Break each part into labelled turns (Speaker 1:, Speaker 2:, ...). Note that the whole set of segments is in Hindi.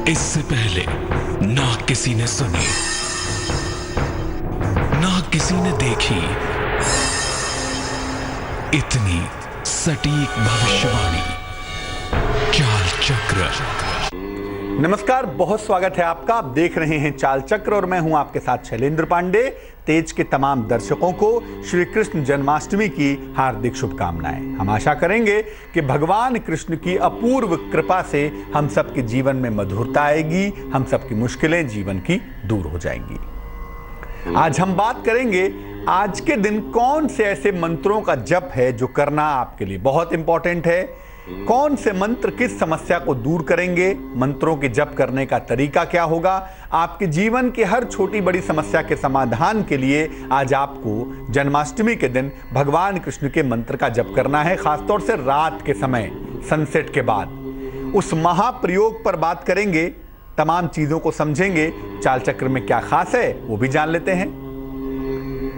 Speaker 1: इससे पहले ना किसी ने सुनी, ना किसी ने देखी इतनी सटीक भविष्यवाणी। चाल चक्र।
Speaker 2: नमस्कार, बहुत स्वागत है आपका। आप देख रहे हैं चाल चक्र और मैं हूं आपके साथ शैलेंद्र पांडे। तेज के तमाम दर्शकों को श्री कृष्ण जन्माष्टमी की हार्दिक शुभकामनाएं। हम आशा करेंगे कि भगवान कृष्ण की अपूर्व कृपा से हम सबके जीवन में मधुरता आएगी, हम सबकी मुश्किलें जीवन की दूर हो जाएंगी। आज हम बात करेंगे आज के दिन कौन से ऐसे मंत्रों का जप है जो करना आपके लिए बहुत इंपॉर्टेंट है। कौन से मंत्र किस समस्या को दूर करेंगे, मंत्रों के जप करने का तरीका क्या होगा। आपके जीवन की हर छोटी बड़ी समस्या के समाधान के लिए आज आपको जन्माष्टमी के दिन भगवान कृष्ण के मंत्र का जप करना है, खासतौर से रात के समय सनसेट के बाद। उस महाप्रयोग पर बात करेंगे, तमाम चीजों को समझेंगे। चाल चक्र में क्या खास है वो भी जान लेते हैं।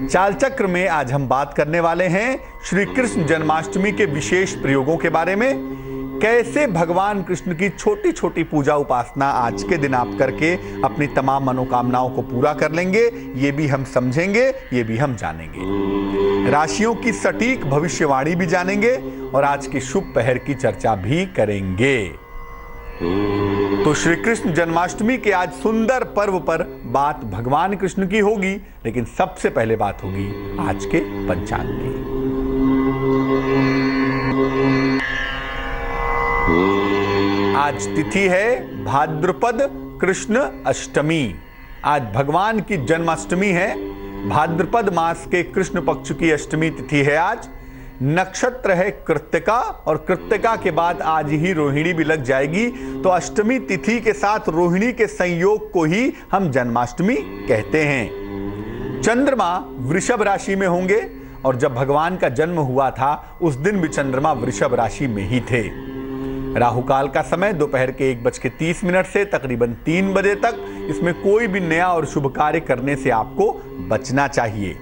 Speaker 2: चाल चक्र में आज हम बात करने वाले हैं श्री कृष्ण जन्माष्टमी के विशेष प्रयोगों के बारे में। कैसे भगवान कृष्ण की छोटी छोटी पूजा उपासना आज के दिन आप करके अपनी तमाम मनोकामनाओं को पूरा कर लेंगे, ये भी हम समझेंगे, ये भी हम जानेंगे। राशियों की सटीक भविष्यवाणी भी जानेंगे और आज की शुभ पहर की चर्चा भी करेंगे। तो श्री कृष्ण जन्माष्टमी के आज सुंदर पर्व पर बात भगवान कृष्ण की होगी, लेकिन सबसे पहले बात होगी आज के पंचांग में। आज तिथि है भाद्रपद कृष्ण अष्टमी। आज भगवान की जन्माष्टमी है। भाद्रपद मास के कृष्ण पक्ष की अष्टमी तिथि है आज। नक्षत्र है कृत्तिका और कृत्तिका के बाद आज ही रोहिणी भी लग जाएगी, तो अष्टमी तिथि के साथ रोहिणी के संयोग को ही हम जन्माष्टमी कहते हैं। चंद्रमा वृषभ राशि में होंगे और जब भगवान का जन्म हुआ था उस दिन भी चंद्रमा वृषभ राशि में ही थे। राहु काल का समय दोपहर के 1:30 से तकरीबन 3 बजे तक। इसमें कोई भी नया और शुभ कार्य करने से आपको बचना चाहिए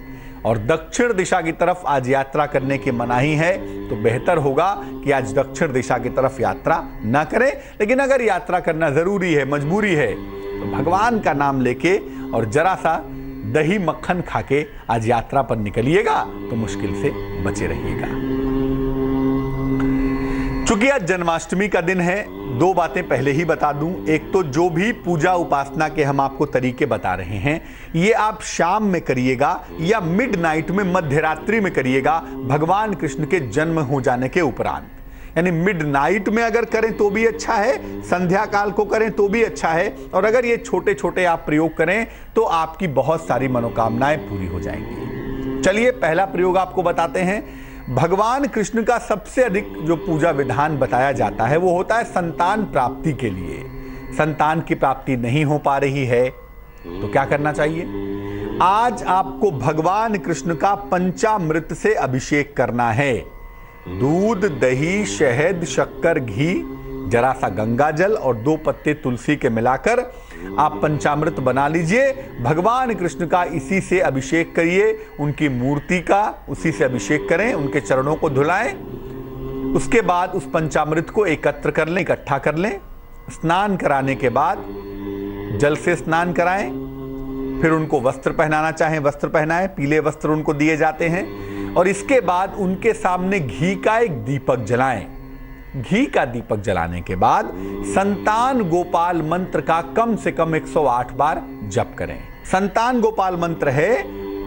Speaker 2: और दक्षिण दिशा की तरफ आज यात्रा करने की मनाही है, तो बेहतर होगा कि आज दक्षिण दिशा की तरफ यात्रा ना करें। लेकिन अगर यात्रा करना जरूरी है, मजबूरी है, तो भगवान का नाम लेके और जरा सा दही मक्खन खाके आज यात्रा पर निकलिएगा तो मुश्किल से बचे रहिएगा। चूंकि आज जन्माष्टमी का दिन है, दो बातें पहले ही बता दूं। एक तो जो भी पूजा उपासना के हम आपको तरीके बता रहे हैं, ये आप शाम में करिएगा या मिडनाइट में, मध्यरात्रि में करिएगा, भगवान कृष्ण के जन्म हो जाने के उपरांत। यानी मिडनाइट में अगर करें तो भी अच्छा है, संध्या काल को करें तो भी अच्छा है, और अगर ये छोटे छोटे आप प्रयोग करें तो आपकी बहुत सारी मनोकामनाएं पूरी हो जाएंगी। चलिए पहला प्रयोग आपको बताते हैं। भगवान कृष्ण का सबसे अधिक जो पूजा विधान बताया जाता है वो होता है संतान प्राप्ति के लिए। संतान की प्राप्ति नहीं हो पा रही है तो क्या करना चाहिए? आज आपको भगवान कृष्ण का पंचामृत से अभिषेक करना है। दूध, दही, शहद, शक्कर, घी, जरा सा गंगा जल और 2 पत्ते तुलसी के मिलाकर आप पंचामृत बना लीजिए। भगवान कृष्ण का इसी से अभिषेक करिए, उनकी मूर्ति का उसी से अभिषेक करें, उनके चरणों को धुलाएं। उसके बाद उस पंचामृत को एकत्र कर लें, इकट्ठा कर लें। स्नान कराने के बाद जल से स्नान कराएं, फिर उनको वस्त्र पहनाना चाहें वस्त्र पहनाएं, पीले वस्त्र उनको दिए जाते हैं। और इसके बाद उनके सामने घी का एक दीपक जलाएं। घी का दीपक जलाने के बाद संतान गोपाल मंत्र का कम से कम 108 बार जप करें। संतान गोपाल मंत्र है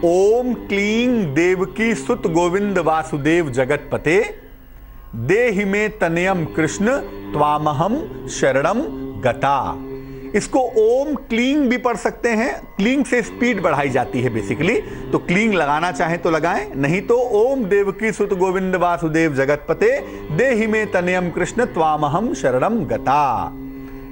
Speaker 2: ओम क्लीं देवकी सुत गोविंद वासुदेव जगतपते देहि में तनयम कृष्ण त्वामहम शरणम गता। इसको ओम क्लीं भी पढ़ सकते हैं। क्लीं से स्पीड बढ़ाई जाती है बेसिकली, तो क्लीं लगाना चाहें तो लगाएं, नहीं तो ओम देवकी सुत गोविंद वासुदेव जगतपते देहि में तनयम कृष्ण त्वामहम शरणम गता।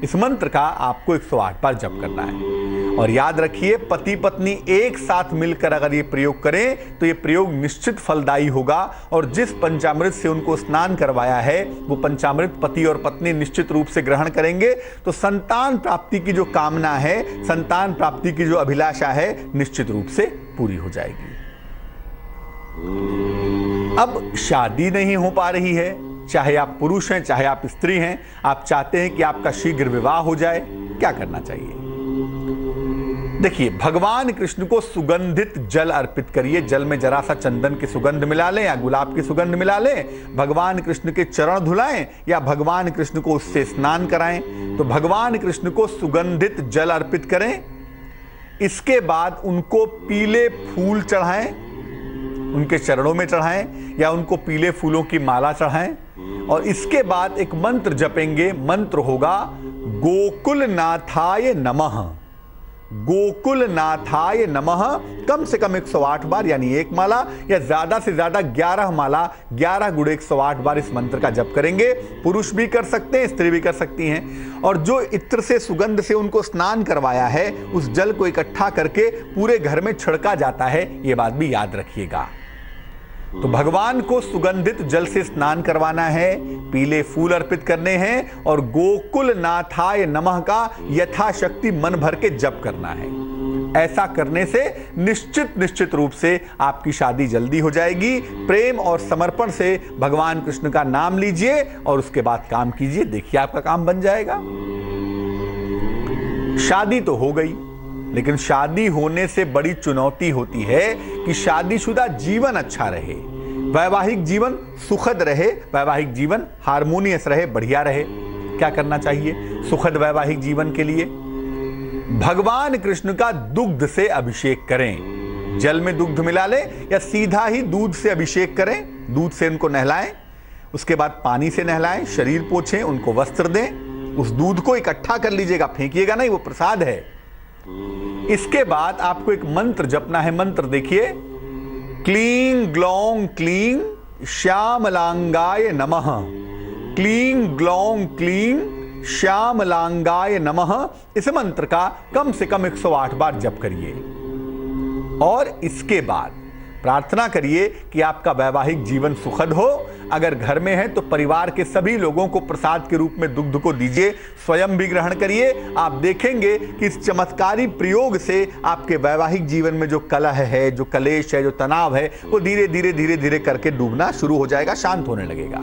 Speaker 2: इस मंत्र का आपको 108 बार जप करना है। और याद रखिए, पति पत्नी एक साथ मिलकर अगर ये प्रयोग करें तो ये प्रयोग निश्चित फलदायी होगा। और जिस पंचामृत से उनको स्नान करवाया है वो पंचामृत पति और पत्नी निश्चित रूप से ग्रहण करेंगे, तो संतान प्राप्ति की जो कामना है, संतान प्राप्ति की जो अभिलाषा है, निश्चित रूप से पूरी हो जाएगी। अब शादी नहीं हो पा रही है, चाहे आप पुरुष हैं चाहे आप स्त्री हैं, आप चाहते हैं कि आपका शीघ्र विवाह हो जाए, क्या करना चाहिए? देखिए, भगवान कृष्ण को सुगंधित जल अर्पित करिए। जल में जरा सा चंदन की सुगंध मिला लें या गुलाब की सुगंध मिला लें। भगवान कृष्ण के चरण धुलाएं या भगवान कृष्ण को उससे स्नान कराएं। तो भगवान कृष्ण को सुगंधित जल अर्पित करें। इसके बाद उनको पीले फूल चढ़ाएं, उनके चरणों में चढ़ाएं या उनको पीले फूलों की माला चढ़ाएं। और इसके बाद एक मंत्र जपेंगे। मंत्र होगा गोकुलनाथाय नमः। गोकुलनाथाय नमः कम से कम 108 बार, यानी एक माला या ज्यादा से ज्यादा 11 माला, 11 गुणे 108 बार इस मंत्र का जप करेंगे। पुरुष भी कर सकते हैं, स्त्री भी कर सकती हैं। और जो इत्र से, सुगंध से उनको स्नान करवाया है, उस जल को इकट्ठा करके पूरे घर में छिड़का जाता है। यह बात भी याद रखिएगा। तो भगवान को सुगंधित जल से स्नान करवाना है, पीले फूल अर्पित करने हैं और गोकुलनाथाय नमः का यथाशक्ति मन भर के जप करना है। ऐसा करने से निश्चित रूप से आपकी शादी जल्दी हो जाएगी। प्रेम और समर्पण से भगवान कृष्ण का नाम लीजिए और उसके बाद काम कीजिए, देखिए आपका काम बन जाएगा। शादी तो हो गई, लेकिन शादी होने से बड़ी चुनौती होती है कि शादीशुदा जीवन अच्छा रहे, वैवाहिक जीवन सुखद रहे, वैवाहिक जीवन हार्मोनियस रहे, बढ़िया रहे। क्या करना चाहिए सुखद वैवाहिक जीवन के लिए? भगवान कृष्ण का दुग्ध से अभिषेक करें। जल में दुग्ध मिला लें या सीधा ही दूध से अभिषेक करें। दूध से उनको नहलाएं, उसके बाद पानी से नहलाएं, शरीर पोंछें, उनको वस्त्र दें। उस दूध को इकट्ठा कर लीजिएगा, फेंकिएगा नहीं, वो प्रसाद है। इसके बाद आपको एक मंत्र जपना है। मंत्र देखिए, क्लीं ग्लौं क्लीं श्यामलांगाय नमः। क्लीं ग्लौं क्लीं श्यामलांगाय नमः। इस मंत्र का कम से कम 108 बार जप करिए और इसके बाद प्रार्थना करिए कि आपका वैवाहिक जीवन सुखद हो। अगर घर में है तो परिवार के सभी लोगों को प्रसाद के रूप में दुग्ध को दीजिए, स्वयं भी ग्रहण करिए। आप देखेंगे कि इस चमत्कारी प्रयोग से आपके वैवाहिक जीवन में जो कलह है, जो कलेश है, जो तनाव है, वो धीरे धीरे करके डूबना शुरू हो जाएगा, शांत होने लगेगा।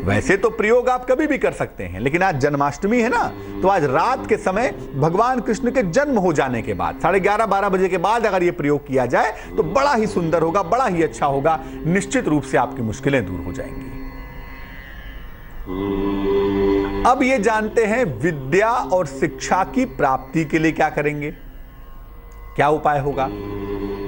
Speaker 2: वैसे तो प्रयोग आप कभी भी कर सकते हैं, लेकिन आज जन्माष्टमी है ना, तो आज रात के समय भगवान कृष्ण के जन्म हो जाने के बाद 11:30-12 बजे के बाद अगर ये प्रयोग किया जाए तो बड़ा ही सुंदर होगा, बड़ा ही अच्छा होगा। निश्चित रूप से आपकी मुश्किलें दूर हो जाएंगी। अब ये जानते हैं विद्या और शिक्षा की प्राप्ति के लिए क्या करेंगे, क्या उपाय होगा।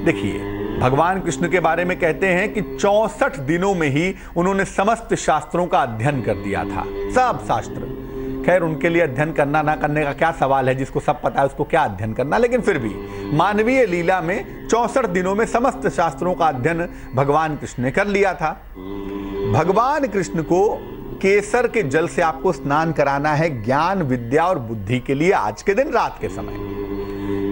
Speaker 2: देखिए, भगवान कृष्ण के बारे में कहते हैं कि 64 दिनों में ही उन्होंने समस्त शास्त्रों का अध्ययन कर दिया था, सब शास्त्र। खैर, उनके लिए अध्ययन करना ना करने का क्या सवाल है, जिसको सब पता है उसको क्या अध्ययन करना। लेकिन फिर भी मानवीय लीला में 64 दिनों में समस्त शास्त्रों का अध्ययन भगवान कृष्ण ने कर लिया था। भगवान कृष्ण को केसर के जल से आपको स्नान कराना है ज्ञान, विद्या और बुद्धि के लिए। आज के दिन रात के समय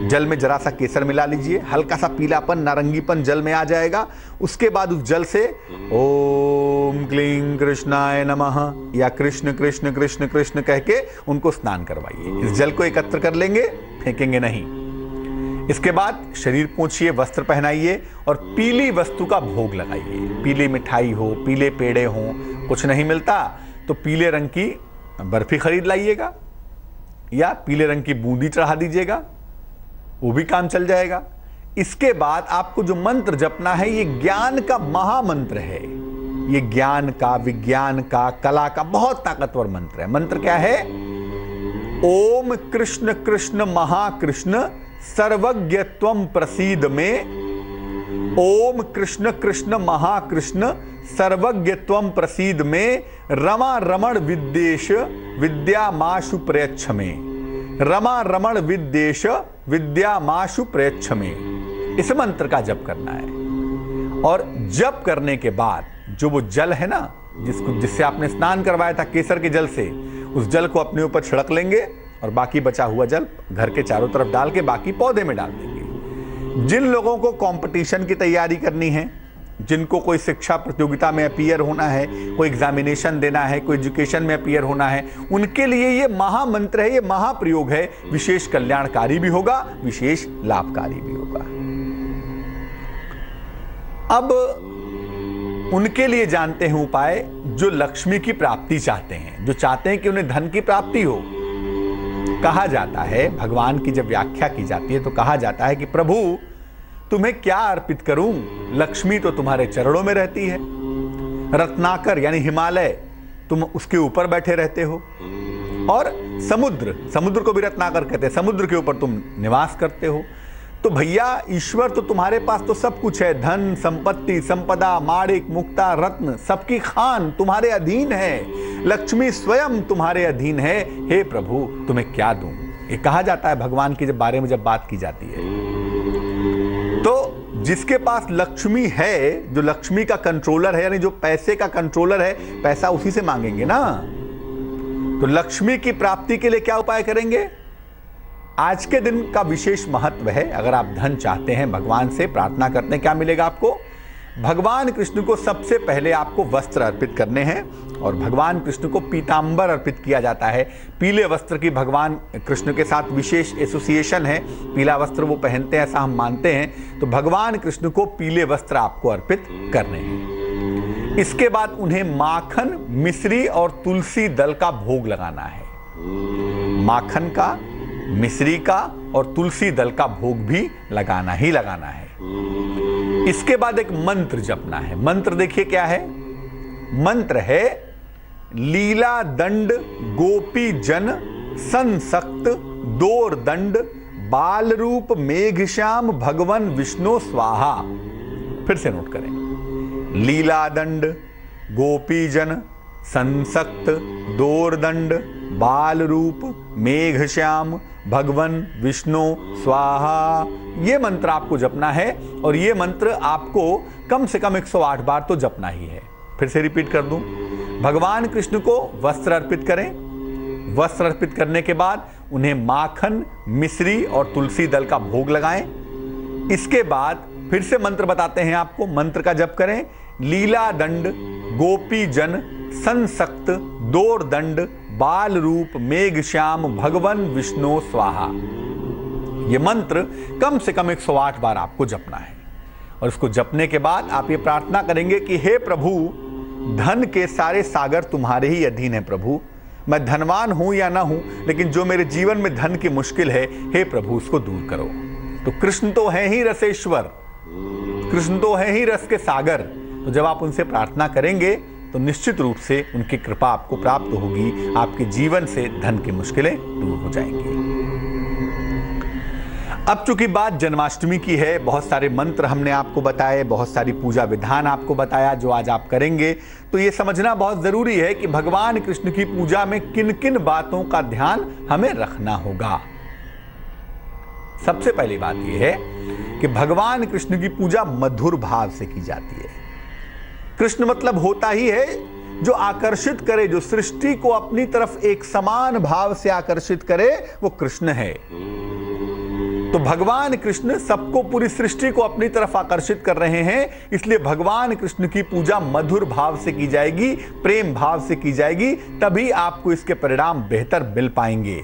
Speaker 2: जल में जरा सा केसर मिला लीजिए, हल्का सा पीलापन, नारंगीपन जल में आ जाएगा। उसके बाद उस जल से ओम क्लीं कृष्णाय नमः या कृष्ण कृष्ण कृष्ण कृष्ण कह के उनको स्नान करवाइए। इस जल को एकत्र कर लेंगे, फेंकेंगे नहीं। इसके बाद शरीर पोंछिए, वस्त्र पहनाइए और पीली वस्तु का भोग लगाइए। पीली मिठाई हो, पीले पेड़े हो, कुछ नहीं मिलता तो पीले रंग की बर्फी खरीद लाइएगा या पीले रंग की बूंदी चढ़ा दीजिएगा, वो भी काम चल जाएगा। इसके बाद आपको जो मंत्र जपना है, ये ज्ञान का महामंत्र है। ये ज्ञान का, विज्ञान का, कला का बहुत ताकतवर मंत्र है। मंत्र क्या है? ओम कृष्ण कृष्ण महाकृष्ण सर्वज्ञत्वम प्रसीद में। ओम कृष्ण कृष्ण महाकृष्ण सर्वज्ञत्वम प्रसीद में। रमा रमण विद्येश विद्यामाशु प्रयच्छ में। रमा रमण विद्येश विद्यामाशु प्रयच्छ में। इस मंत्र का जप करना है। और जप करने के बाद जो वो जल है ना, जिससे आपने स्नान करवाया था केसर के जल से, उस जल को अपने ऊपर छिड़क लेंगे और बाकी बचा हुआ जल घर के चारों तरफ डाल के बाकी पौधे में डाल देंगे। जिन लोगों को कंपटीशन की तैयारी करनी है, जिनको कोई शिक्षा प्रतियोगिता में अपीयर होना है, कोई एग्जामिनेशन देना है, कोई एजुकेशन में अपीयर होना है, उनके लिए ये महामंत्र है, ये महाप्रयोग है। विशेष कल्याणकारी भी होगा, विशेष लाभकारी भी होगा। अब उनके लिए जानते हैं उपाय जो लक्ष्मी की प्राप्ति चाहते हैं, जो चाहते हैं कि उन्हें धन की प्राप्ति हो। कहा जाता है, भगवान की जब व्याख्या की जाती है तो कहा जाता है कि प्रभु तुम्हें क्या अर्पित करूं, लक्ष्मी तो तुम्हारे चरणों में रहती है, रत्नाकर यानी हिमालय तुम उसके ऊपर बैठे रहते हो, और समुद्र को भी रत्नाकर कहते हैं, समुद्र के ऊपर तुम निवास करते हो। तो भैया ईश्वर तो तुम्हारे पास तो सब कुछ है, धन संपत्ति संपदा माणिक मुक्ता रत्न सबकी खान तुम्हारे अधीन है, लक्ष्मी स्वयं तुम्हारे अधीन है, हे प्रभु तुम्हें क्या दूं। ये कहा जाता है भगवान के बारे में जब बात की जाती है। तो जिसके पास लक्ष्मी है, जो लक्ष्मी का कंट्रोलर है, यानी जो पैसे का कंट्रोलर है, पैसा उसी से मांगेंगे ना। तो लक्ष्मी की प्राप्ति के लिए क्या उपाय करेंगे? आज के दिन का विशेष महत्व है। अगर आप धन चाहते हैं, भगवान से प्रार्थना करते हैं, क्या मिलेगा आपको? भगवान कृष्ण को सबसे पहले आपको वस्त्र अर्पित करने हैं, और भगवान कृष्ण को पीतांबर अर्पित किया जाता है। पीले वस्त्र की भगवान कृष्ण के साथ विशेष एसोसिएशन है, पीला वस्त्र वो पहनते हैं ऐसा हम मानते हैं। तो भगवान कृष्ण को पीले वस्त्र आपको अर्पित करने हैं। इसके बाद उन्हें माखन, मिश्री और तुलसी दल का भोग लगाना है। माखन का, मिश्री का और तुलसी दल का भोग भी लगाना ही लगाना है। इसके बाद एक मंत्र जपना है। मंत्र देखिए क्या है? मंत्र है लीला दंड गोपी जन संसक्त दोर दंड बाल रूप मेघश्याम भगवन विष्णु स्वाहा। फिर से नोट करें, लीला दंड गोपी जन संसक्त दोर दंड बाल रूप मेघश्याम भगवन विष्णु स्वाहा। ये मंत्र आपको जपना है, और ये मंत्र आपको कम से कम 108 बार तो जपना ही है। फिर से रिपीट कर दूं, भगवान कृष्ण को वस्त्र अर्पित करें। वस्त्र अर्पित करने के बाद उन्हें माखन, मिश्री और तुलसी दल का भोग लगाएं। इसके बाद फिर से मंत्र बताते हैं आपको, मंत्र का जप करें, लीला दंड गोपी जन संसक्त दोर दंड बाल रूप मेघश्याम भगवन विष्णु स्वाहा। यह मंत्र कम से कम 108 बार आपको जपना है। और इसको जपने के बाद आप ये प्रार्थना करेंगे कि हे प्रभु, धन के सारे सागर तुम्हारे ही अधीन है प्रभु। मैं धनवान हूं या ना हूं, लेकिन जो मेरे जीवन में धन की मुश्किल है, हे प्रभु उसको दूर करो। तो कृष्ण तो है ही रसेश्वर, कृष्ण तो है ही रस के सागर। तो जब आप उनसे प्रार्थना करेंगे तो निश्चित रूप से उनकी कृपा आपको प्राप्त होगी, आपके जीवन से धन की मुश्किलें दूर हो जाएंगी। अब चूंकि बात जन्माष्टमी की है, बहुत सारे मंत्र हमने आपको बताए, बहुत सारी पूजा विधान आपको बताया जो आज आप करेंगे। तो ये समझना बहुत जरूरी है कि भगवान कृष्ण की पूजा में किन किन बातों का ध्यान हमें रखना होगा। सबसे पहली बात यह है कि भगवान कृष्ण की पूजा मधुर भाव से की जाती है। कृष्ण मतलब होता ही है जो आकर्षित करे, जो सृष्टि को अपनी तरफ एक समान भाव से आकर्षित करे, वो कृष्ण है। तो भगवान कृष्ण सबको, पूरी सृष्टि को अपनी तरफ आकर्षित कर रहे हैं, इसलिए भगवान कृष्ण की पूजा मधुर भाव से की जाएगी, प्रेम भाव से की जाएगी, तभी आपको इसके परिणाम बेहतर मिल पाएंगे।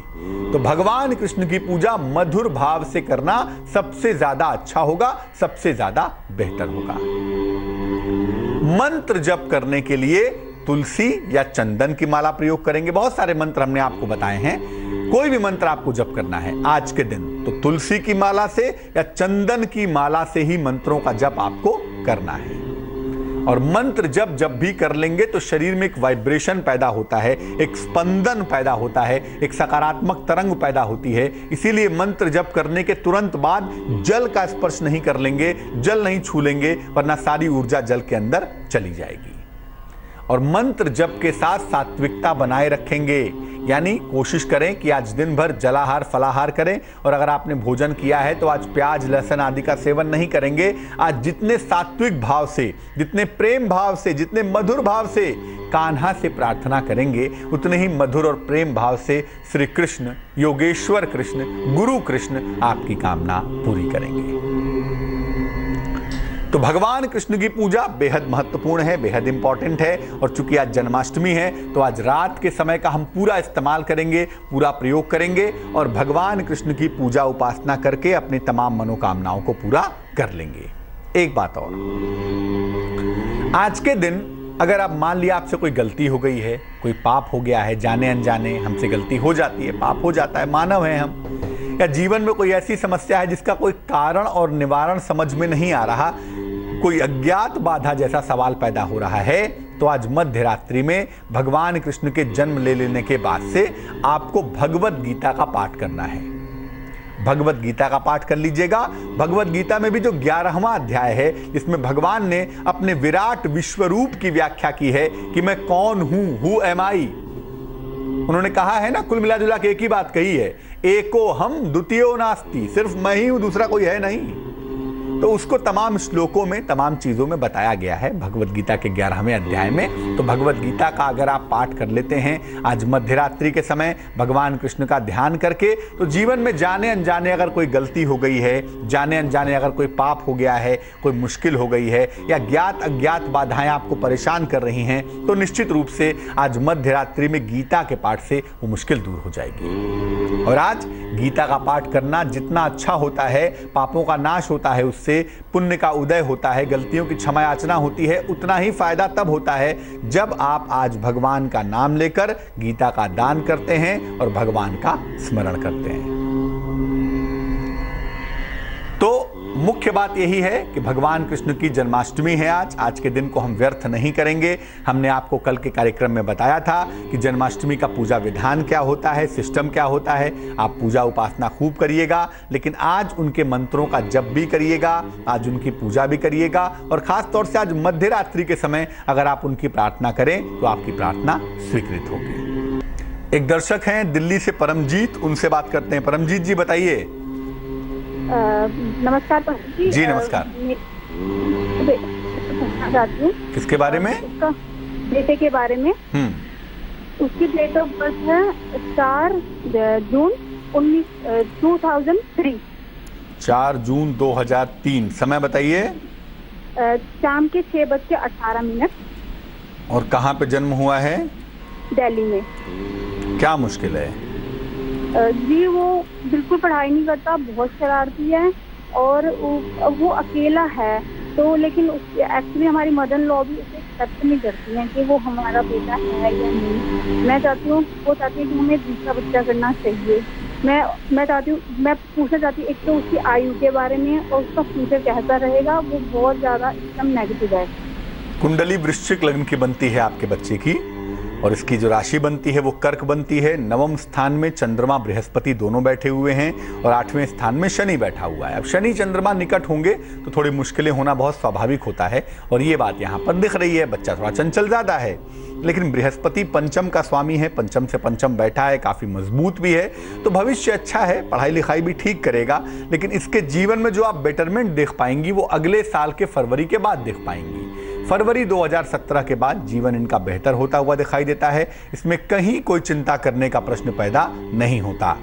Speaker 2: तो भगवान कृष्ण की पूजा मधुर भाव से करना सबसे ज्यादा अच्छा होगा, सबसे ज्यादा बेहतर होगा। मंत्र जप करने के लिए तुलसी या चंदन की माला प्रयोग करेंगे। बहुत सारे मंत्र हमने आपको बताए हैं, कोई भी मंत्र आपको जप करना है आज के दिन तो तुलसी की माला से या चंदन की माला से ही मंत्रों का जप आपको करना है। और मंत्र जब भी कर लेंगे तो शरीर में एक वाइब्रेशन पैदा होता है, एक स्पंदन पैदा होता है, एक सकारात्मक तरंग पैदा होती है। इसीलिए मंत्र जप करने के तुरंत बाद जल का स्पर्श नहीं कर लेंगे, जल नहीं छू लेंगे, वरना सारी ऊर्जा जल के अंदर चली जाएगी। और मंत्र जप के साथ सात्विकता बनाए रखेंगे, यानी कोशिश करें कि आज दिन भर जलाहार फलाहार करें, और अगर आपने भोजन किया है तो आज प्याज लहसुन आदि का सेवन नहीं करेंगे। आज जितने सात्विक भाव से, जितने प्रेम भाव से, जितने मधुर भाव से कान्हा से प्रार्थना करेंगे, उतने ही मधुर और प्रेम भाव से श्री कृष्ण, योगेश्वर कृष्ण, गुरु कृष्ण आपकी कामना पूरी करेंगे। तो भगवान कृष्ण की पूजा बेहद महत्वपूर्ण है, बेहद इंपॉर्टेंट है। और चूंकि आज जन्माष्टमी है तो आज रात के समय का हम पूरा इस्तेमाल करेंगे, पूरा प्रयोग करेंगे और भगवान कृष्ण की पूजा उपासना करके अपनी तमाम मनोकामनाओं को पूरा कर लेंगे। एक बात और, आज के दिन अगर आप मान लिया आपसे कोई गलती हो गई है, कोई पाप हो गया है, जाने अनजाने हमसे गलती हो जाती है, पाप हो जाता है, मानव हैं हम, या जीवन में कोई ऐसी समस्या है जिसका कोई कारण और निवारण समझ में नहीं आ रहा, कोई अज्ञात बाधा जैसा सवाल पैदा हो रहा है, तो आज मध्य रात्रि में भगवान कृष्ण के जन्म ले लेने के बाद से आपको भगवत गीता का पाठ करना है। भगवत गीता का पाठ कर लीजिएगा। भगवत गीता में भी जो 11वां अध्याय है, जिसमें भगवान ने अपने विराट विश्वरूप की व्याख्या की है कि मैं कौन हूं, हु एम आई। उन्होंने कहा है ना, कुल मिला जुला के एक ही बात कही है, एको हम द्वितीयो नास्ति, सिर्फ मैं ही हूं, दूसरा कोई है नहीं। तो उसको तमाम श्लोकों में, तमाम चीजों में बताया गया है भगवत गीता के 11वें अध्याय में। तो भगवत गीता का अगर आप पाठ कर लेते हैं आज मध्यरात्रि के समय भगवान कृष्ण का ध्यान करके, तो जीवन में जाने अनजाने अगर कोई गलती हो गई है, जाने अनजाने अगर कोई पाप हो गया है, कोई मुश्किल हो गई है, या ज्ञात अज्ञात बाधाएं आपको परेशान कर रही हैं, तो निश्चित रूप से आज मध्यरात्रि में गीता के पाठ से वो मुश्किल दूर हो जाएगी। और आज गीता का पाठ करना जितना अच्छा होता है, पापों का नाश होता है, उससे पुण्य का उदय होता है, गलतियों की क्षमा याचना होती है, उतना ही फायदा तब होता है जब आप आज भगवान का नाम लेकर गीता का दान करते हैं और भगवान का स्मरण करते हैं। तो मुख्य बात यही है कि भगवान कृष्ण की जन्माष्टमी है आज के दिन को हम व्यर्थ नहीं करेंगे। हमने आपको कल के कार्यक्रम में बताया था कि जन्माष्टमी का पूजा विधान क्या होता है, सिस्टम क्या होता है। आप पूजा उपासना खूब करिएगा, लेकिन आज उनके मंत्रों का जप भी करिएगा, आज उनकी पूजा भी करिएगा, और खास तौर से आज मध्य रात्रि के समय अगर आप उनकी प्रार्थना करें तो आपकी प्रार्थना स्वीकृत होगी। एक दर्शक हैं दिल्ली से परमजीत, उनसे बात करते हैं। परमजीत जी बताइए।
Speaker 3: नमस्कार पंडित जी।
Speaker 2: जी नमस्कार।
Speaker 3: चाहती हूँ
Speaker 2: किसके बारे में?
Speaker 3: उसका बेटे के बारे में। उसकी डेट ऑफ बर्थ है 4 जून 2003।
Speaker 2: 4 जून 2003। समय बताइए।
Speaker 3: शाम के 6:18।
Speaker 2: और कहाँ पे जन्म हुआ है?
Speaker 3: दिल्ली में।
Speaker 2: क्या मुश्किल है?
Speaker 3: जी वो बिल्कुल पढ़ाई नहीं करता, बहुत शरारती है, और वो अकेला है। तो लेकिन एक्चुअली हमारी मदर इन लॉ भी उसे एक्सेप्ट नहीं करती हैं कि वो हमारा बेटा है या नहीं। मैं चाहती हूँ, वो चाहती है कि हमें दूसरा बच्चा करना चाहिए। मैं चाहती हूँ, मैं पूछना चाहती हूँ एक तो उसकी आयु के बारे में और उसका फ्यूचर कैसा रहेगा। वो बहुत ज़्यादा एकदम नेगेटिव है।
Speaker 2: कुंडली वृश्चिक लग्न की बनती है आपके बच्चे की, और इसकी जो राशि बनती है वो कर्क बनती है। 9वें स्थान में चंद्रमा बृहस्पति दोनों बैठे हुए हैं, और 8वें स्थान में शनि बैठा हुआ है। अब शनि चंद्रमा निकट होंगे तो थोड़ी मुश्किलें होना बहुत स्वाभाविक होता है, और ये बात यहाँ पर दिख रही है। बच्चा थोड़ा चंचल ज़्यादा है, लेकिन बृहस्पति पंचम का स्वामी है, पंचम से पंचम बैठा है, काफ़ी मजबूत भी है, तो भविष्य अच्छा है, पढ़ाई लिखाई भी ठीक करेगा। लेकिन इसके जीवन में जो आप बेटरमेंट देख पाएंगी वो अगले साल के फरवरी के बाद देख पाएंगी। फरवरी 2017 के बाद जीवन इनका बेहतर होता हुआ दिखाई देता है। इसमें कहीं कोई चिंता करने का प्रश्न पैदा नहीं होता।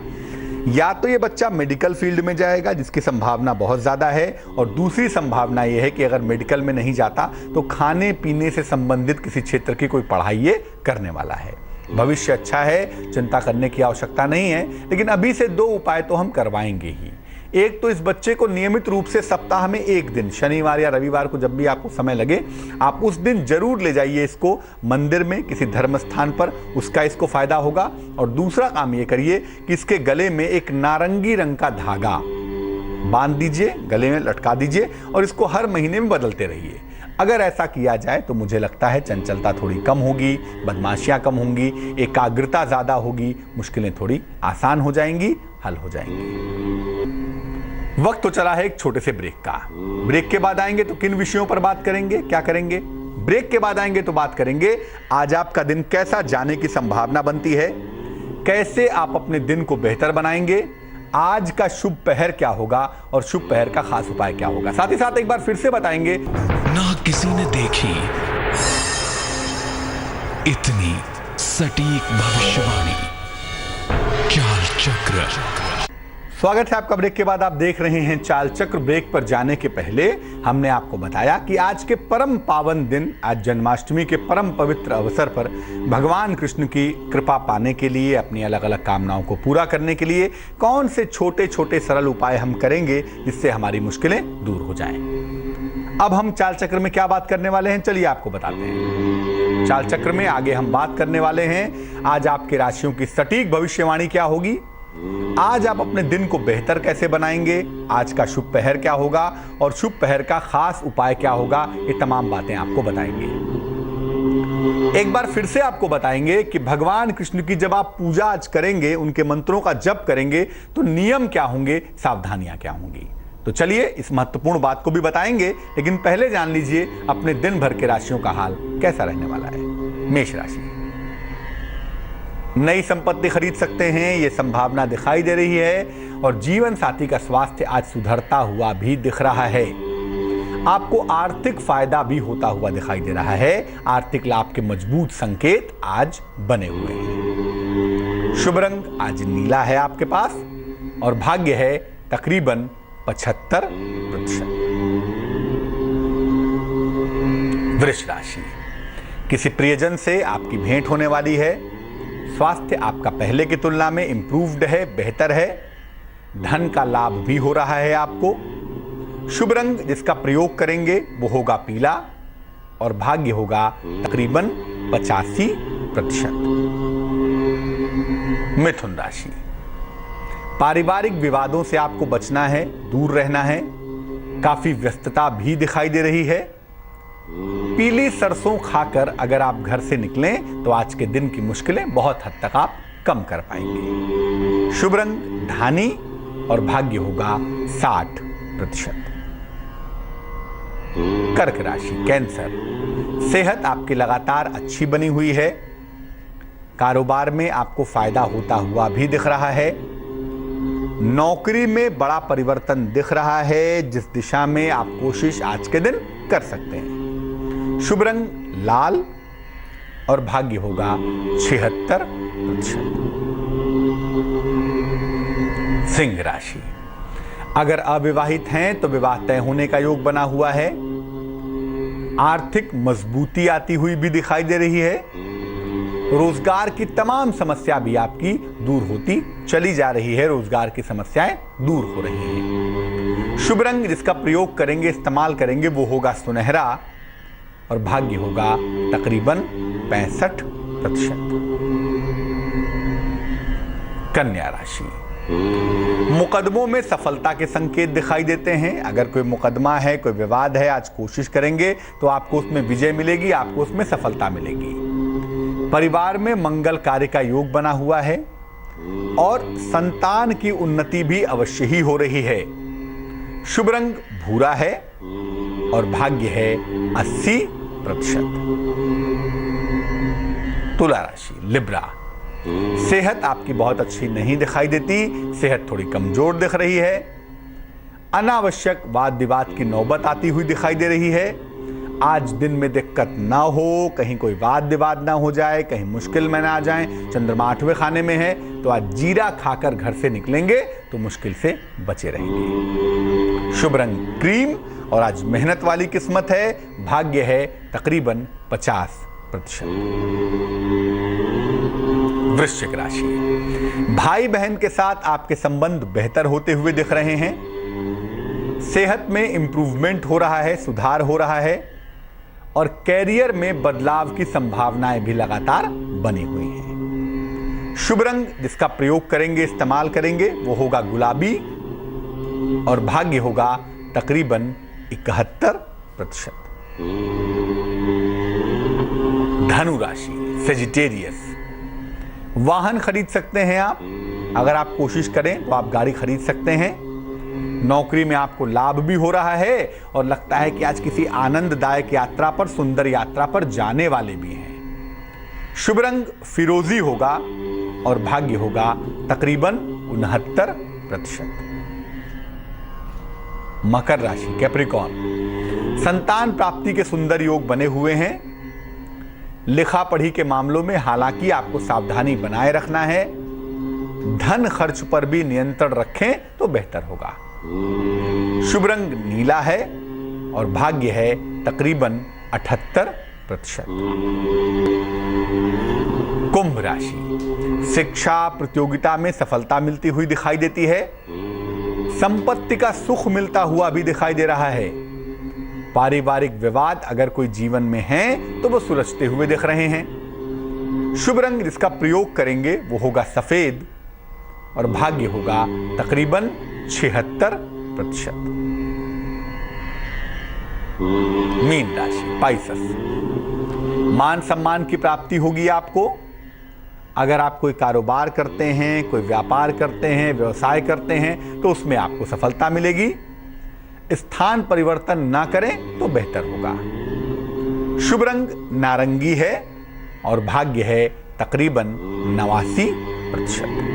Speaker 2: या तो ये बच्चा मेडिकल फील्ड में जाएगा, जिसकी संभावना बहुत ज़्यादा है, और दूसरी संभावना ये है कि अगर मेडिकल में नहीं जाता तो खाने पीने से संबंधित किसी क्षेत्र की कोई पढ़ाई ये करने वाला है। भविष्य अच्छा है, चिंता करने की आवश्यकता नहीं है। लेकिन अभी से 2 उपाय तो हम करवाएंगे ही। एक तो इस बच्चे को नियमित रूप से सप्ताह में एक दिन, शनिवार या रविवार को जब भी आपको समय लगे, आप उस दिन जरूर ले जाइए इसको मंदिर में, किसी धर्म स्थान पर, उसका इसको फायदा होगा। और दूसरा काम ये करिए कि इसके गले में एक नारंगी रंग का धागा बांध दीजिए, गले में लटका दीजिए, और इसको हर महीने में बदलते रहिए। अगर ऐसा किया जाए तो मुझे लगता है चंचलता थोड़ी कम होगी, बदमाशियां कम होंगी, एकाग्रता ज़्यादा होगी, मुश्किलें थोड़ी आसान हो जाएंगी, हल हो जाएंगी। वक्त तो चला है एक छोटे से ब्रेक का। ब्रेक के बाद आएंगे तो किन विषयों पर बात करेंगे, क्या करेंगे? ब्रेक के बाद आएंगे तो बात करेंगे आज आपका दिन कैसा जाने की संभावना बनती है, कैसे आप अपने दिन को बेहतर बनाएंगे, आज का शुभ पहर क्या होगा और शुभ पहर का खास उपाय क्या होगा। साथ ही साथ एक बार फिर से बताएंगे,
Speaker 1: ना किसी ने देखी इतनी सटीक भविष्यवाणी, चाल चक्र।
Speaker 2: स्वागत है आपका ब्रेक के बाद। आप देख रहे हैं चाल चक्र। ब्रेक पर जाने के पहले हमने आपको बताया कि आज के परम पावन दिन, आज जन्माष्टमी के परम पवित्र अवसर पर भगवान कृष्ण की कृपा पाने के लिए, अपनी अलग अलग कामनाओं को पूरा करने के लिए कौन से छोटे छोटे सरल उपाय हम करेंगे जिससे हमारी मुश्किलें दूर हो जाएं। अब हम चाल चक्र में क्या बात करने वाले हैं, चलिए आपको बताते हैं। चाल चक्र में आगे हम बात करने वाले हैं आज आपके राशियों की सटीक भविष्यवाणी क्या होगी, आज आप अपने दिन को बेहतर कैसे बनाएंगे, आज का शुभ पहर क्या होगा और शुभ पहर का खास उपाय क्या होगा, ये तमाम बातें आपको बताएंगे। एक बार फिर से आपको बताएंगे कि भगवान कृष्ण की जब आप पूजा आज करेंगे, उनके मंत्रों का जप करेंगे तो नियम क्या होंगे, सावधानियां क्या होंगी। तो चलिए इस महत्वपूर्ण बात को भी बताएंगे, लेकिन पहले जान लीजिए अपने दिन भर के राशियों का हाल कैसा रहने वाला है। मेष राशि, नई संपत्ति खरीद सकते हैं, यह संभावना दिखाई दे रही है और जीवन साथी का स्वास्थ्य आज सुधरता हुआ भी दिख रहा है। आपको आर्थिक फायदा भी होता हुआ दिखाई दे रहा है। आर्थिक लाभ के मजबूत संकेत आज बने हुए हैं। शुभ रंग आज नीला है आपके पास और भाग्य है तकरीबन 75%। वृष राशि, किसी प्रियजन से आपकी भेंट होने वाली है। स्वास्थ्य आपका पहले की तुलना में इंप्रूव्ड है, बेहतर है। धन का लाभ भी हो रहा है आपको। शुभ रंग जिसका प्रयोग करेंगे वो होगा पीला और भाग्य होगा तकरीबन 85%। मिथुन राशि, पारिवारिक विवादों से आपको बचना है, दूर रहना है। काफी व्यस्तता भी दिखाई दे रही है। पीली सरसों खाकर अगर आप घर से निकलें तो आज के दिन की मुश्किलें बहुत हद तक आप कम कर पाएंगे। शुभ रंग धानी और भाग्य होगा 60%। कर्क राशि, कैंसर, सेहत आपकी लगातार अच्छी बनी हुई है। कारोबार में आपको फायदा होता हुआ भी दिख रहा है। नौकरी में बड़ा परिवर्तन दिख रहा है, जिस दिशा में आप कोशिश आज के दिन कर सकते हैं। शुभ रंग लाल और भाग्य होगा 76%। सिंह राशि, अगर अविवाहित हैं तो विवाह तय होने का योग बना हुआ है। आर्थिक मजबूती आती हुई भी दिखाई दे रही है। रोजगार की तमाम समस्या भी आपकी दूर होती चली जा रही है। रोजगार की समस्याएं दूर हो रही हैं। शुभ रंग जिसका प्रयोग करेंगे, इस्तेमाल करेंगे वो होगा सुनहरा और भाग्य होगा तकरीबन 65%। कन्या राशि, मुकदमों में सफलता के संकेत दिखाई देते हैं। अगर कोई मुकदमा है, कोई विवाद है, आज कोशिश करेंगे तो आपको उसमें विजय मिलेगी, आपको उसमें सफलता मिलेगी। परिवार में मंगल कार्य का योग बना हुआ है और संतान की उन्नति भी अवश्य ही हो रही है। शुभ रंग भूरा है और भाग्य है 80%। तुला राशि, लिब्रा, सेहत आपकी बहुत अच्छी नहीं दिखाई देती। सेहत थोड़ी कमजोर दिख रही है। अनावश्यक वाद विवाद की नौबत आती हुई दिखाई दे रही है। आज दिन में दिक्कत ना हो, कहीं कोई वाद विवाद ना हो जाए, कहीं मुश्किल में ना आ जाए। चंद्रमा 8वें खाने में है तो आज जीरा खाकर घर से निकलेंगे तो मुश्किल से बचे रहेंगे। शुभ रंग क्रीम और आज मेहनत वाली किस्मत है। भाग्य है तकरीबन 50%। वृश्चिक राशि, भाई बहन के साथ आपके संबंध बेहतर होते हुए दिख रहे हैं। सेहत में इंप्रूवमेंट हो रहा है, सुधार हो रहा है और कैरियर में बदलाव की संभावनाएं भी लगातार बनी हुई हैं। शुभ रंग जिसका प्रयोग करेंगे, इस्तेमाल करेंगे वो होगा गुलाबी और भाग्य होगा तकरीबन 71%। धनु राशि, सेजिटेरियस, वाहन खरीद सकते हैं आप। अगर आप कोशिश करें तो आप गाड़ी खरीद सकते हैं। नौकरी में आपको लाभ भी हो रहा है और लगता है कि आज किसी आनंददायक यात्रा पर, सुंदर यात्रा पर जाने वाले भी हैं। शुभ रंग फिरोजी होगा और भाग्य होगा तकरीबन 69%। मकर राशि, कैप्रिकॉर्न, संतान प्राप्ति के सुंदर योग बने हुए हैं। लिखा पढ़ी के मामलों में हालांकि आपको सावधानी बनाए रखना है। धन खर्च पर भी नियंत्रण रखें तो बेहतर होगा। शुभ रंग नीला है और भाग्य है तकरीबन 78%। कुंभ राशि, शिक्षा प्रतियोगिता में सफलता मिलती हुई दिखाई देती है। संपत्ति का सुख मिलता हुआ भी दिखाई दे रहा है। पारिवारिक विवाद अगर कोई जीवन में है तो वो सुलझते हुए दिख रहे हैं। शुभ रंग जिसका प्रयोग करेंगे वो होगा सफेद और भाग्य होगा तकरीबन 76%। मीन राशि पाइसेस, मान सम्मान की प्राप्ति होगी आपको। अगर आप कोई कारोबार करते हैं, कोई व्यापार करते हैं, व्यवसाय करते हैं तो उसमें आपको सफलता मिलेगी। स्थान परिवर्तन ना करें तो बेहतर होगा। शुभ रंग नारंगी है और भाग्य है तकरीबन 89%।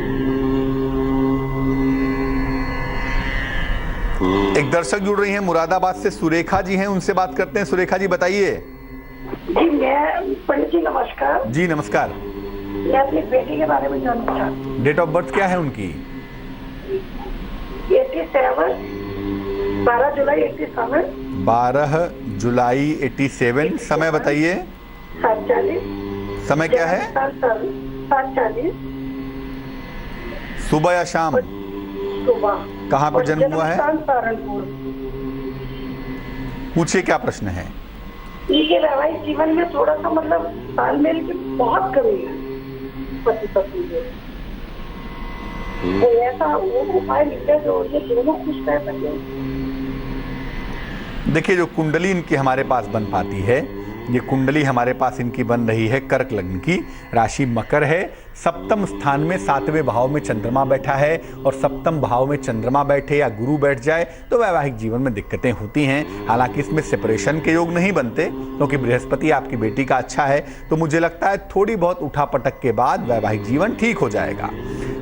Speaker 2: एक दर्शक जुड़ रही हैं मुरादाबाद से, सुरेखा जी हैं, उनसे बात करते हैं। सुरेखा जी बताइए।
Speaker 4: जी मैं पंडित जी नमस्कार।
Speaker 2: जी नमस्कार।
Speaker 4: मैं अपनी बेटी के बारे में जानना चाहती हूँ।
Speaker 2: डेट ऑफ बर्थ क्या है उनकी?
Speaker 4: 87 12 जुलाई 87।
Speaker 2: 12 जुलाई 87। समय बताइए।
Speaker 4: 7:40।
Speaker 2: समय क्या है?
Speaker 4: 7:40
Speaker 2: सुबह या शाम?
Speaker 4: सुबह।
Speaker 2: कहाँ पर जन्म हुआ है?
Speaker 4: सहारनपुर।
Speaker 2: पूछिए क्या प्रश्न है?
Speaker 4: ये वैवाहिक जीवन में थोड़ा सा मतलब तालमेल की बहुत कमी है पति पत्नी में। तो ऐसा वो उपाय मिलता है जो ये दोनों खुश रह सके।
Speaker 2: देखिए, जो कुंडली इनकी हमारे पास बन पाती है, ये कुंडली हमारे पास इनकी बन रही है कर्क लग्न की, राशि मकर है, सप्तम स्थान में 7वें भाव में चंद्रमा बैठा है। और सप्तम भाव में चंद्रमा बैठे या गुरु बैठ जाए तो वैवाहिक जीवन में दिक्कतें होती हैं। हालांकि इसमें सेपरेशन के योग नहीं बनते क्योंकि बृहस्पति आपकी बेटी का अच्छा है, तो मुझे लगता है थोड़ी बहुत उठापटक के बाद वैवाहिक जीवन ठीक हो जाएगा।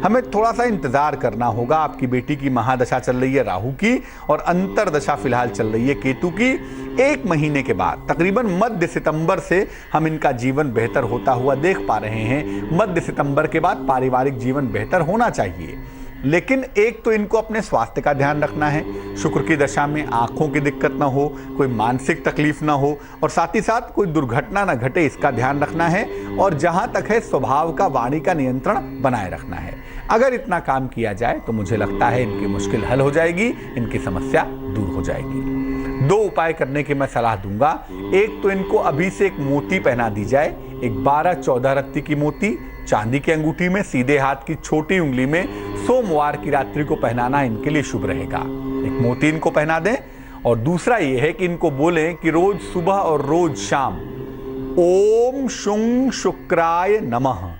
Speaker 2: हमें थोड़ा सा इंतजार करना होगा। आपकी बेटी की महादशा चल रही है राहु की और अंतरदशा फिलहाल चल रही है केतु की। 1 महीने के बाद तकरीबन मध्य सितंबर से हम इनका जीवन बेहतर होता हुआ देख पा रहे हैं। मध्य सितंबर के बाद पारिवारिक जीवन बेहतर होना चाहिए, लेकिन एक तो इनको अपने स्वास्थ्य का ध्यान रखना है। शुक्र की दशा में आंखों की दिक्कत ना हो, कोई मानसिक तकलीफ ना हो और साथ ही साथ कोई दुर्घटना ना घटे, इसका ध्यान रखना है। और जहां तक है स्वभाव का, वाणी का नियंत्रण बनाए रखना है। अगर इतना काम किया जाए तो मुझे लगता है इनकी मुश्किल हल हो जाएगी, इनकी समस्या दूर हो जाएगी। 2 उपाय करने की मैं सलाह दूंगा। एक तो इनको अभी से एक मोती पहना दी जाए, एक 12-14 रत्ती की मोती चांदी की अंगूठी में सीधे हाथ की छोटी उंगली में सोमवार की रात्रि को पहनाना इनके लिए शुभ रहेगा। एक मोती इनको पहना दें। और दूसरा ये है कि इनको बोलें कि रोज सुबह और रोज शाम ओम शुंग शुक्राय नमः,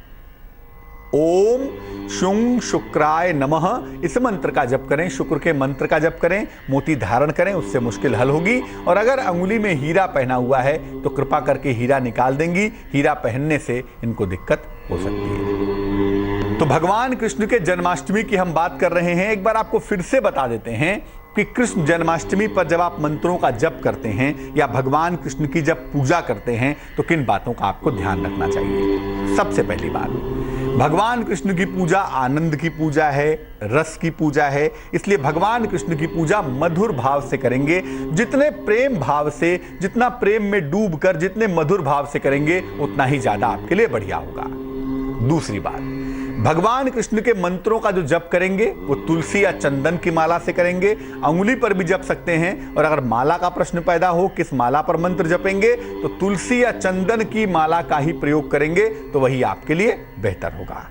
Speaker 2: ओम शुंग शुक्राय नमः, इस मंत्र का जप करें, शुक्र के मंत्र का जप करें, मोती धारण करें, उससे मुश्किल हल होगी। और अगर अंगुली में हीरा पहना हुआ है तो कृपा करके हीरा निकाल देंगी। हीरा पहनने से इनको दिक्कत हो सकती है। तो भगवान कृष्ण के जन्माष्टमी की हम बात कर रहे हैं। एक बार आपको फिर से बता देते हैं कि कृष्ण जन्माष्टमी पर जब आप मंत्रों का जप करते हैं या भगवान कृष्ण की जब पूजा करते हैं तो किन बातों का आपको ध्यान रखना चाहिए। सबसे पहली बात, भगवान कृष्ण की पूजा आनंद की पूजा है, रस की पूजा है, इसलिए भगवान कृष्ण की पूजा मधुर भाव से करेंगे। जितने प्रेम भाव से, जितना प्रेम में डूबकर, जितने मधुर भाव से करेंगे उतना ही ज्यादा आपके लिए बढ़िया होगा। दूसरी बात, भगवान कृष्ण के मंत्रों का जो जप करेंगे वो तुलसी या चंदन की माला से करेंगे। अंगुली पर भी जप सकते हैं। और अगर माला का प्रश्न पैदा हो किस माला पर मंत्र जपेंगे तो तुलसी या चंदन की माला का ही प्रयोग करेंगे तो वही आपके लिए बेहतर होगा।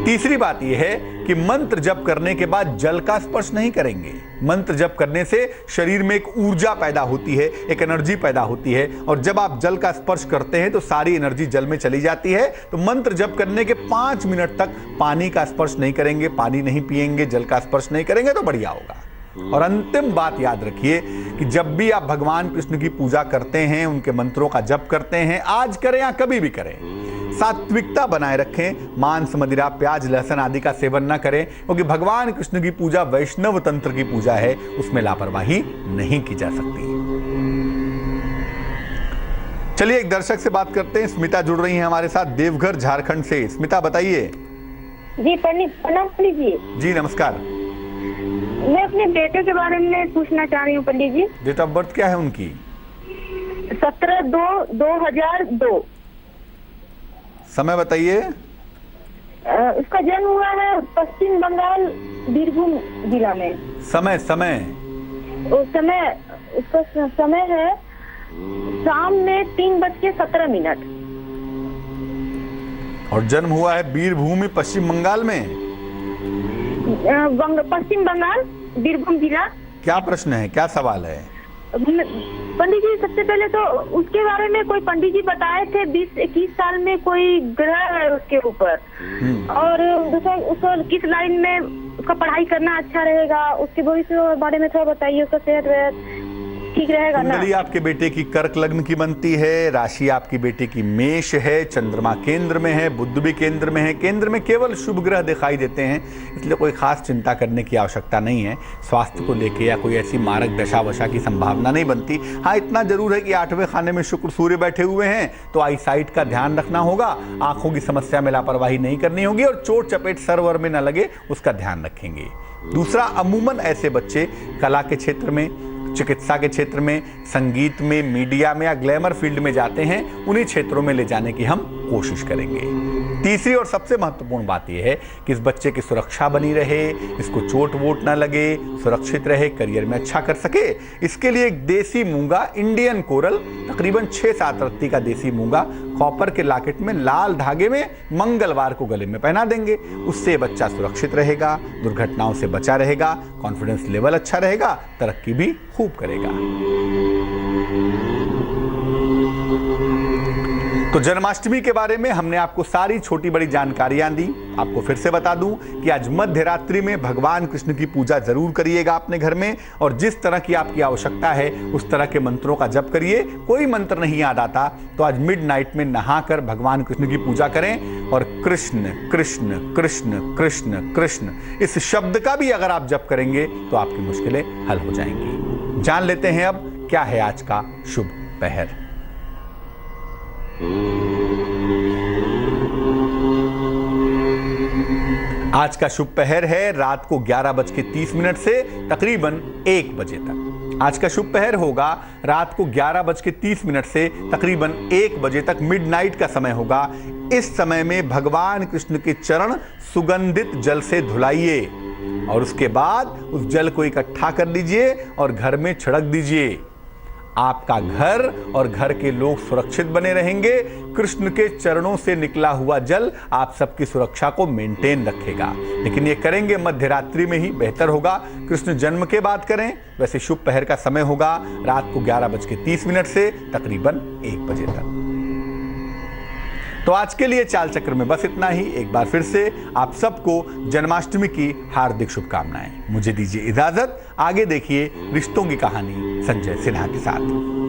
Speaker 2: तीसरी बात यह है कि मंत्र जप करने के बाद जल का स्पर्श नहीं करेंगे। मंत्र जप करने से शरीर में एक ऊर्जा पैदा होती है, एक एनर्जी पैदा होती है और जब आप जल का स्पर्श करते हैं तो सारी एनर्जी जल में चली जाती है। तो मंत्र जप करने के 5 मिनट तक पानी का स्पर्श नहीं करेंगे, पानी नहीं पिएंगे, जल का स्पर्श नहीं करेंगे तो बढ़िया होगा। और अंतिम बात याद रखिए कि जब भी आप भगवान कृष्ण की पूजा करते हैं, उनके मंत्रों का जप करते हैं, आज करें या कभी भी करें, सात्विकता बनाए रखें। मांस, मदिरा, प्याज, लहसुन आदि का सेवन न करें क्योंकि भगवान कृष्ण की पूजा वैष्णव तंत्र की पूजा है, उसमें लापरवाही नहीं की जा सकती। चलिए एक दर्शक से बात करते हैं। स्मिता जुड़ रही हैं हमारे साथ देवघर झारखंड से। स्मिता बताइए।
Speaker 3: जी प्रणाम पंडित जी।
Speaker 2: जी नमस्कार।
Speaker 3: मैं अपने बेटे के बारे में पूछना चाह रही हूँ पंडित जी।
Speaker 2: डेट ऑफ बर्थ क्या है उनकी?
Speaker 3: 17/2/2002।
Speaker 2: समय बताइए।
Speaker 3: उसका जन्म हुआ है पश्चिम बंगाल बीरभूम जिला में।
Speaker 2: समय
Speaker 3: उस समय
Speaker 5: उसका समय है शाम में 3:17।
Speaker 2: और जन्म हुआ है वीरभूमि पश्चिम बंगाल में।
Speaker 5: पश्चिम बंगाल, बीरभूम जिला।
Speaker 2: क्या प्रश्न है, क्या सवाल है?
Speaker 5: पंडित जी, सबसे पहले तो उसके बारे में कोई पंडित जी बताए थे 20-21 साल में कोई ग्रह है उसके ऊपर, और दूसरा उसको किस लाइन में उसका पढ़ाई करना अच्छा रहेगा, उसके भविष्य के बारे में थोड़ा बताइए। उसका सेहत ठीक रहेगा ना?
Speaker 2: कुंडली आपके बेटे की कर्क लग्न की बनती है, राशि आपकी बेटे की मेष है, चंद्रमा केंद्र में है, बुध भी केंद्र में है। केंद्र में केवल शुभ ग्रह दिखाई देते हैं, इसलिए कोई खास चिंता करने की आवश्यकता नहीं है। स्वास्थ्य को लेके या कोई ऐसी मारक दशा वशा की संभावना नहीं बनती। हाँ, इतना जरूर है कि 8वें खाने में शुक्र सूर्य बैठे हुए हैं, तो आई साइट का ध्यान रखना होगा। आंखों की समस्या में लापरवाही नहीं करनी होगी, और चोट चपेट सरवर में न लगे उसका ध्यान रखेंगे। दूसरा, अमूमन ऐसे बच्चे कला के क्षेत्र में, चिकित्सा के क्षेत्र में, संगीत में, मीडिया में या ग्लैमर फील्ड में जाते हैं, उन्हीं क्षेत्रों में ले जाने की हम कोशिश करेंगे। तीसरी और सबसे महत्वपूर्ण बात यह है कि इस बच्चे की सुरक्षा बनी रहे, इसको चोट वोट ना लगे, सुरक्षित रहे, करियर में अच्छा कर सके। इसके लिए एक देसी मूंगा, इंडियन कोरल, तकरीबन 6-7 रत्ती का देसी मूंगा कॉपर के लॉकेट में लाल धागे में मंगलवार को गले में पहना देंगे। उससे बच्चा सुरक्षित रहेगा, दुर्घटनाओं से बचा रहेगा, कॉन्फिडेंस लेवल अच्छा रहेगा, तरक्की भी खूब करेगा। तो जन्माष्टमी के बारे में हमने आपको सारी छोटी बड़ी जानकारियां दी। आपको फिर से बता दूं कि आज मध्य रात्रि में भगवान कृष्ण की पूजा जरूर करिएगा अपने घर में, और जिस तरह की आपकी आवश्यकता है उस तरह के मंत्रों का जप करिए। कोई मंत्र नहीं याद आता तो आज मिडनाइट में नहाकर भगवान कृष्ण की पूजा करें, और कृष्ण कृष्ण कृष्ण कृष्ण कृष्ण इस शब्द का भी अगर आप जप करेंगे तो आपकी मुश्किलें हल हो जाएंगी। जान लेते हैं अब क्या है आज का शुभ पहर। आज का शुभ पहर है रात को 11:30 से तकरीबन 1 बजे तक। आज का शुभ पहर होगा रात को 11:30 से तकरीबन 1 बजे तक, मिडनाइट का समय होगा। इस समय में भगवान कृष्ण के चरण सुगंधित जल से धुलाइए, और उसके बाद उस जल को इकट्ठा कर लीजिए और घर में छिड़क दीजिए। आपका घर और घर के लोग सुरक्षित बने रहेंगे। कृष्ण के चरणों से निकला हुआ जल आप सबकी सुरक्षा को मेंटेन रखेगा, लेकिन ये करेंगे मध्य रात्रि में ही बेहतर होगा। कृष्ण जन्म के बाद करें। वैसे शुभ पहर का समय होगा रात को 11:30 से तकरीबन 1 बजे तक। तो आज के लिए चाल चक्र में बस इतना ही। एक बार फिर से आप सबको जन्माष्टमी की हार्दिक शुभकामनाएं। मुझे दीजिए इजाजत। आगे देखिए रिश्तों की कहानी संजय सिन्हा के साथ।